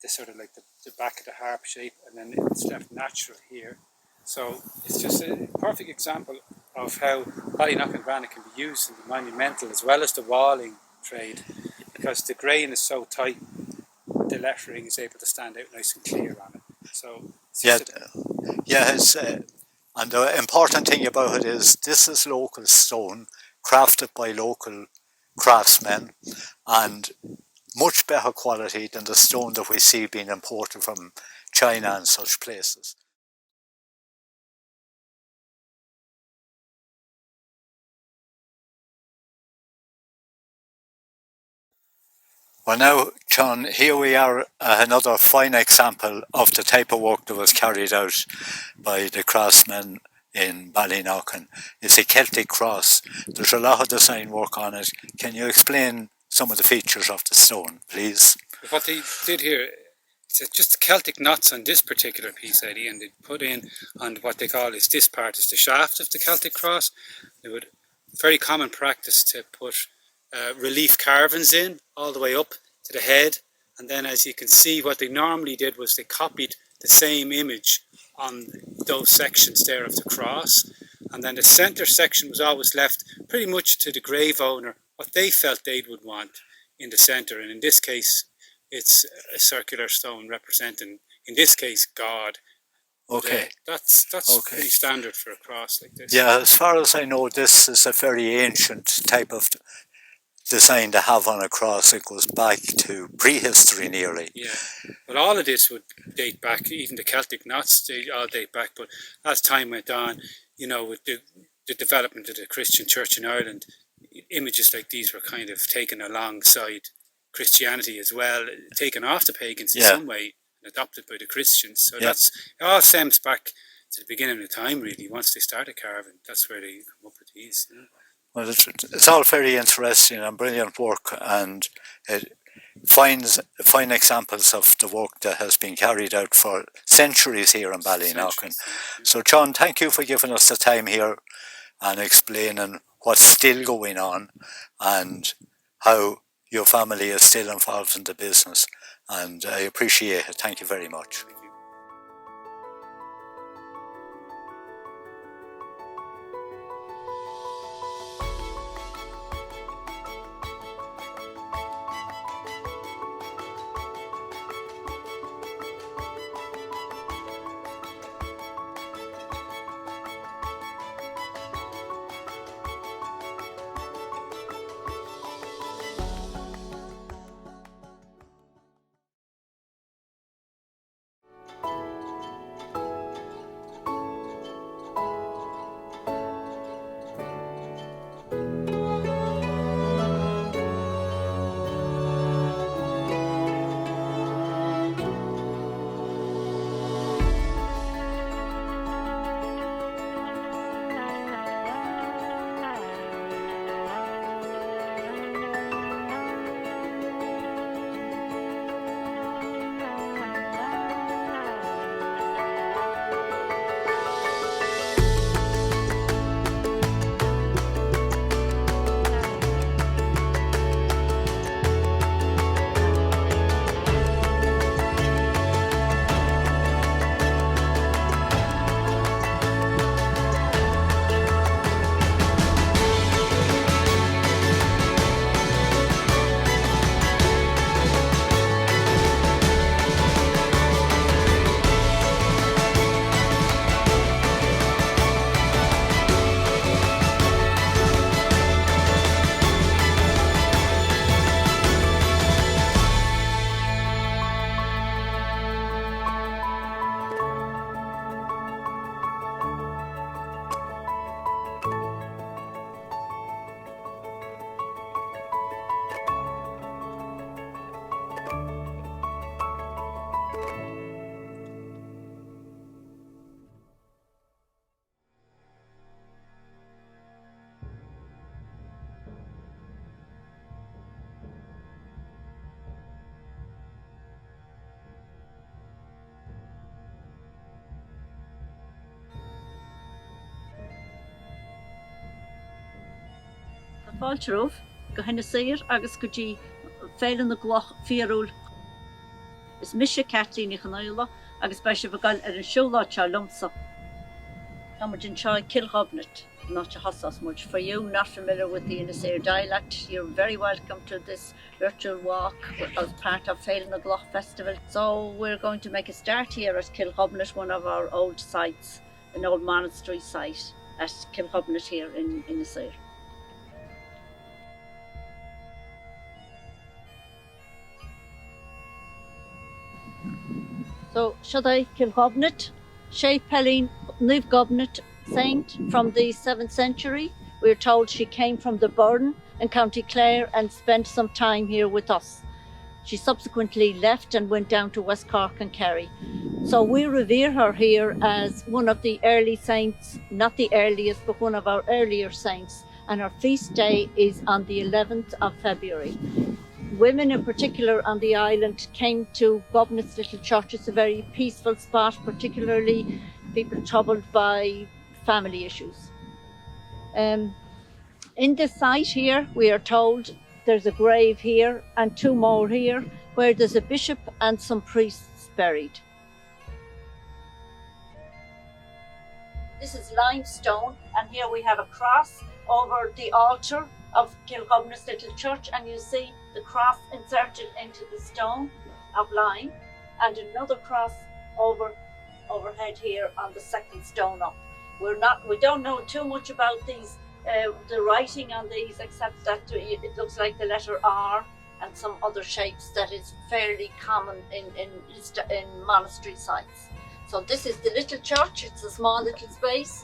the sort of like the back of the harp shape, and then it's left natural here. So it's just a perfect example of how Ballyknocken granite can be used in the monumental as well as the walling trade, because the grain is so tight, the lettering is able to stand out nice and clear on it. So and the important thing about it is this is local stone crafted by local craftsmen, and much better quality than the stone that we see being imported from China and such places. Well now, John, here we are, another fine example of the type of work that was carried out by the craftsmen in Ballyknocken. It's a Celtic cross. There's a lot of design work on it. Can you explain some of the features of the stone, please? what they did here, it's just Celtic knots on this particular piece, Eddie, and they put in on what they call is this part is the shaft of the Celtic cross. They would very common practice to put relief carvings in all the way up to the head, and then as you can see, what they normally did was they copied the same image on those sections there of the cross, and then the centre section was always left pretty much to the grave owner what they felt they would want in the centre, and in this case it's a circular stone representing, in this case, God. Okay. That's okay. Pretty standard for a cross like this. Yeah, as far as I know, this is a very ancient type of design to have on a cross. It goes back to prehistory nearly. Yeah, but all of this would date back, even the Celtic knots, they all date back. But as time went on, you know, with the development of the Christian church in Ireland, images like these were kind of taken alongside Christianity as well, taken off the pagans in some way and adopted by the Christians. So that's, it all stems back to the beginning of time really. Once they started carving, that's where they come up with these. You know? Well, it's all very interesting and brilliant work, and it finds fine examples of the work that has been carried out for centuries here in Ballyknocken. So John, thank you for giving us the time here and explaining what's still going on and how your family is still involved in the business, and I appreciate it. Thank you very much. Fáilteamh go hena saoir agus go dtí féile na gCloch fiarúil. Is mise Kathleen i Chanaila agus bei se bhgal ar an siúláte lumsa. Támuid an seo Kilghobnet, not a Hossas much. For you not familiar with the Innisfail dialect, you're very welcome to this virtual walk as part of Féile na gCloch Festival. So we're going to make a start here at Kilghobnet, one of our old sites, an old monastery site at Kilghobnet here in Innisfail. So, Shaddai Kilghobnet, Shea Pelleen Nivgobnet saint from the 7th century. We're told she came from the Burren in County Clare and spent some time here with us. She subsequently left and went down to West Cork and Kerry. So we revere her here as one of the early saints, not the earliest, but one of our earlier saints. And her feast day is on the 11th of February. Women in particular on the island came to Gobnet's little church. It's a very peaceful spot, particularly people troubled by family issues. In this site here, we are told there's a grave here and 2 more here, where there's a bishop and some priests buried. This is limestone, and here we have a cross over the altar of Kilghobnet's little church, and you see the cross inserted into the stone of lime, and another cross overhead here on the second stone up. We don't know too much about these, the writing on these, except that it looks like the letter R and some other shapes that is fairly common in monastery sites. So this is the little church. It's a small little space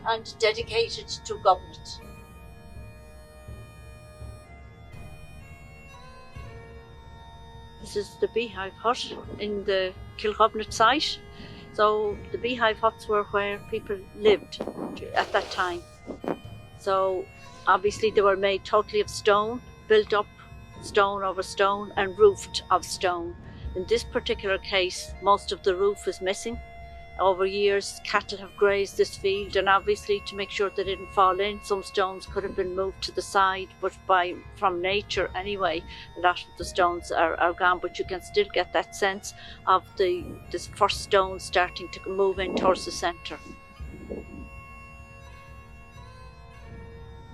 and dedicated to Gobnet. This is the beehive hut in the Kilghobnet site. So the beehive huts were where people lived at that time. So obviously they were made totally of stone, built up stone over stone and roofed of stone. In this particular case, most of the roof is missing. Over years, cattle have grazed this field, and obviously to make sure they didn't fall in, some stones could have been moved to the side, but from nature anyway, a lot of the stones are gone, but you can still get that sense of this first stone starting to move in towards the centre.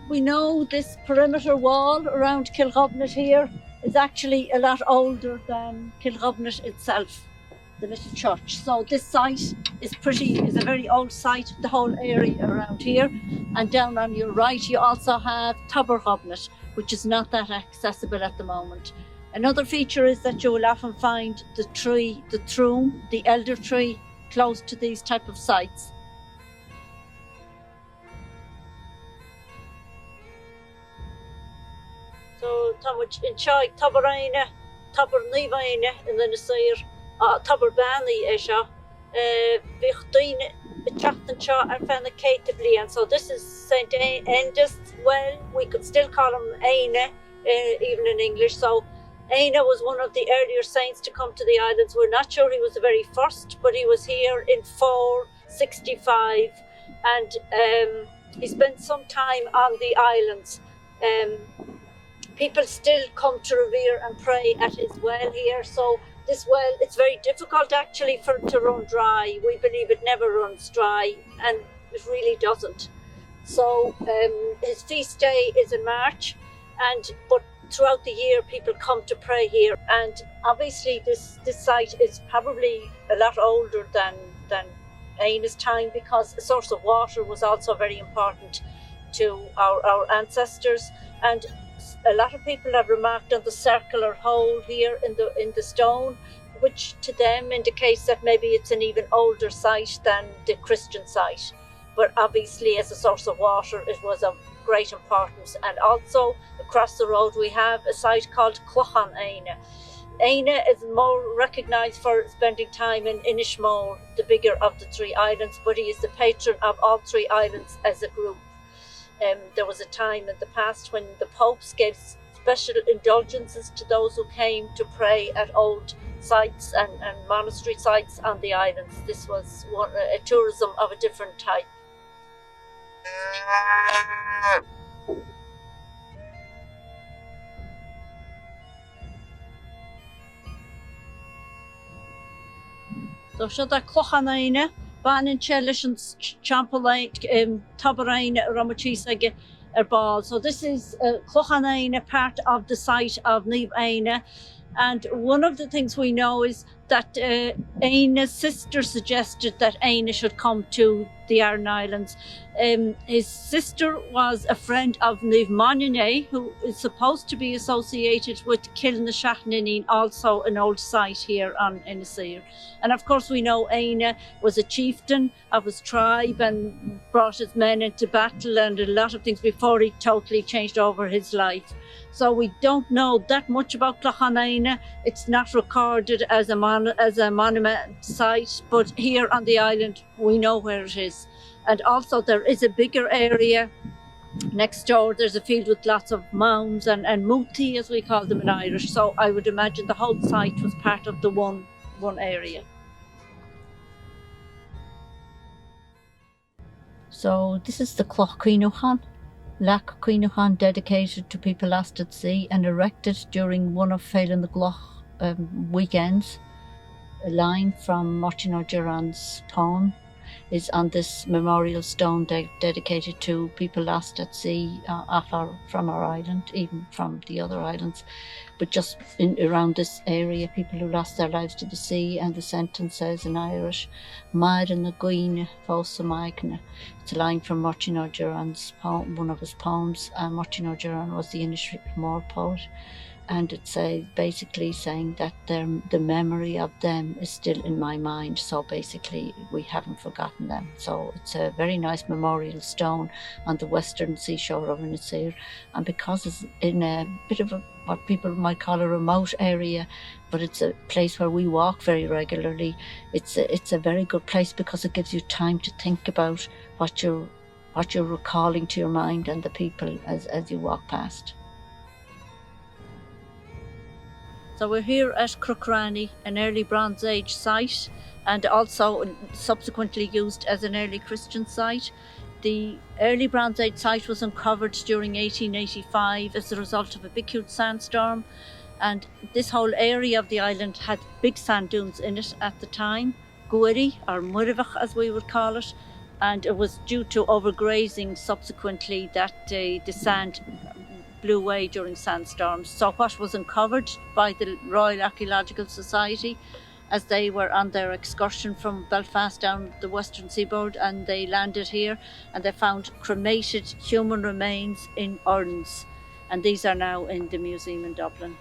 We know this perimeter wall around Kilghobnet here is actually a lot older than Kilghobnet itself, the little church. So this site is a very old site, the whole area around here. And down on your right, you also have Toberghobnet, which is not that accessible at the moment. Another feature is that you will often find the tree, the troom, the elder tree, close to these type of sites. So in Chai, Toberina, Tobernivaina in the Nasir, Toberbani Esha, Vichdine, Chachtanshaw, and Fanna Katabli. And so this is St. Endis. Well, we could still call him Aina, even in English. So Aina was one of the earlier saints to come to the islands. We're not sure he was the very first, but he was here in 465, and he spent some time on the islands. People still come to revere and pray at his well here. So this well, it's very difficult actually for it to run dry. We believe it never runs dry, and it really doesn't. So his feast day is in March, but throughout the year people come to pray here. And obviously this site is probably a lot older than Aina's time, because a source of water was also very important to our ancestors. And a lot of people have remarked on the circular hole here in the stone, which to them indicates that maybe it's an even older site than the Christian site. But obviously as a source of water it was of great importance. And also across the road we have a site called Clochan Aina. Aina is more recognised for spending time in Inishmore, the bigger of the 3 islands, but he is the patron of all 3 islands as a group. There was a time in the past when the popes gave special indulgences to those who came to pray at old sites and monastery sites on the islands. This was a tourism of a different type. So siad a clochanaine, banin chelish and champalain, tabarain, ramachisa ball. So this is clochanaine, part of the site of Niamh Aine. And one of the things we know is that Aine's sister suggested that Aine should come to the Aran Islands. His sister was a friend of Niamh Monine, who is supposed to be associated with Kilnashachnanin, also an old site here on Innisir. And of course we know Aine was a chieftain of his tribe and brought his men into battle and a lot of things before he totally changed over his life. So we don't know that much about Clochanaine. It's not recorded as a monument site, but here on the island we know where it is. And also there is a bigger area next door. There's a field with lots of mounds and muti, as we call them in Irish. So I would imagine the whole site was part of the one area. So this is the Cloch Cuinuchan. Lac Cuinuchan, dedicated to people lost at sea and erected during one of Féile na Gcloch weekends. A line from Martin O'Geran's poem is on this memorial stone dedicated to people lost at sea from our island, even from the other islands, but just around this area, people who lost their lives to the sea. And the sentence says in Irish, Mair na Guine Fósa Magna. It's a line from Martin O'Geran's poem, one of his poems. Martin O'Geran was the Inishrik poet. And it's basically saying that the memory of them is still in my mind. So basically, we haven't forgotten them. So it's a very nice memorial stone on the western seashore of Innisir. And because it's in a bit of what people might call a remote area, but it's a place where we walk very regularly, it's a very good place because it gives you time to think about what you're recalling to your mind and the people as you walk past. So we're here at Cruckrani, an early Bronze Age site, and also subsequently used as an early Christian site. The early Bronze Age site was uncovered during 1885 as a result of a big huge sandstorm, and this whole area of the island had big sand dunes in it at the time, Guiri, or Murivach as we would call it, and it was due to overgrazing subsequently that the sand blew away during sandstorms. So what was uncovered by the Royal Archaeological Society as they were on their excursion from Belfast down the western seaboard, and they landed here and they found cremated human remains in urns, and these are now in the museum in Dublin.